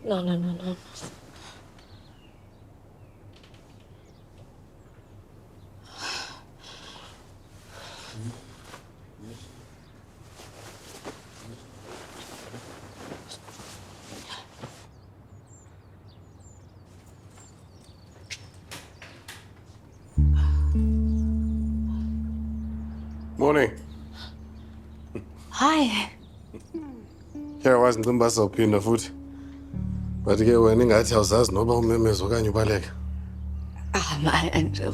No. Morning. Hi. Here wasn't uzawuphinda futhi. But ke wena ingathi awuzazi noba umemeza okanye ubaleka.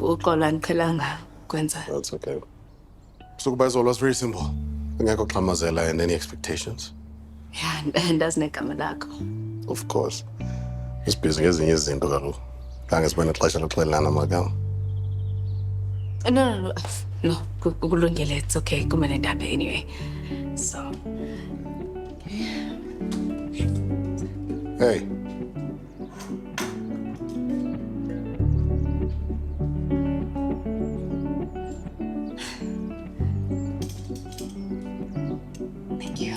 Uxolo andiqhelanga kwenza. That's okay. Sukuba izolo was very simple. Ngekho xhamazela and any expectations. Yeah, ndazi negama lakho. Of course. Isibhizi ngezinye izinto kaloku. Khange sibone ixesha lokuxelelana amagama. No, kulungile, it's okay. Kumele ndabe anyway. So. Hey. Thank you.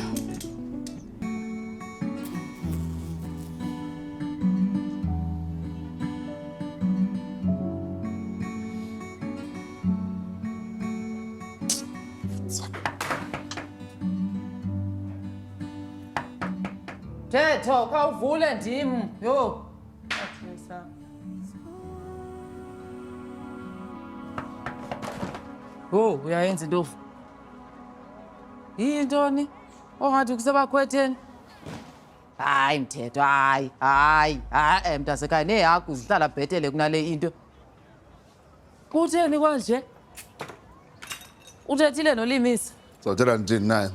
Thetho khawuvule ndim. Yho. Oh, uyayenza intofu. Yintoni? Ongathi kusebakhwetheni? Hayi Mthetho, hayi. Mntasekhaya neehagu zihlala bhetele kunale into. Kutheni kwanje? Uthethile noLimisa? Uzawuthetha ndithini naye?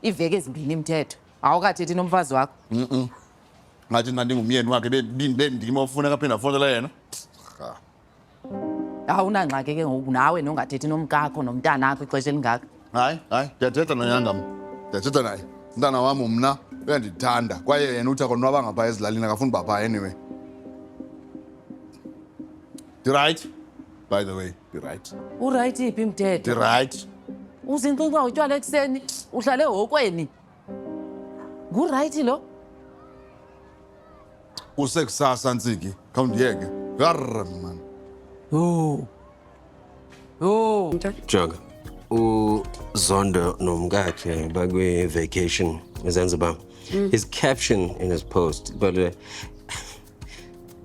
Iiveki ezimbini Mthetho. Awukathethi nomfazi wakho? Ngathi mna ndingumyeni wakhe bendima ofuneka aphinda afowunela yena. Awunangxaki ke ngoku nawe nongathethi nomkakho nomntanakho ixesha elingaka. Hayi, ndiyathetha nonyangam. Ndiyathetha naye. Umntana wam mna uyandithanda kwaye yena uthi akonwaba ngaphaa ezilalini akafuni uba phaa anyway. Right? By the way, right. Urayithi phi Mthetho? Right. Uzinxiba utywala ekuseni, uhlale ehokweni. Ngurayithi lo? Usekusasa Ntsiki, khawundiyeke. Garr man. Yho. Joga, uZondo nomkakhe bakwi-vacation eZanzibar. His caption in his post, but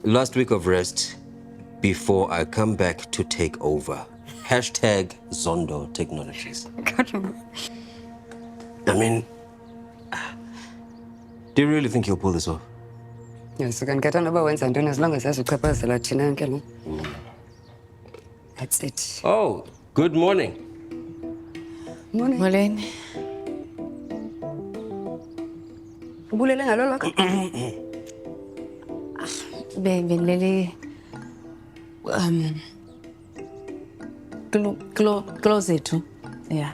last week of rest before I come back to take over. Hashtag Zondo Technologies. I mean, do you really think he'll pull this off? Yes, ukanikhetha noba wenza ntoni as long as azochaphazela thina ke lo. That's it. Oh, good morning. Molweni. Ubulele ngalo lakho? Benilele close ethu. Yeah.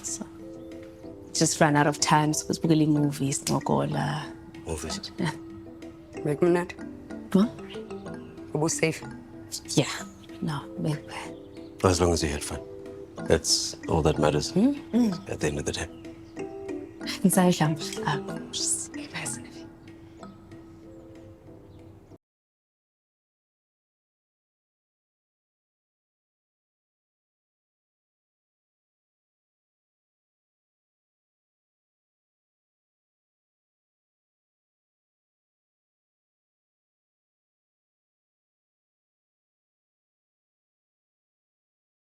So just ran out of time. So was bukele movies ngokola. Movies. Yeah. Bekumnandi. What? Ubu-safe. Yeah. No. As long as you had fun. That's all that matters at the end of the day. Inside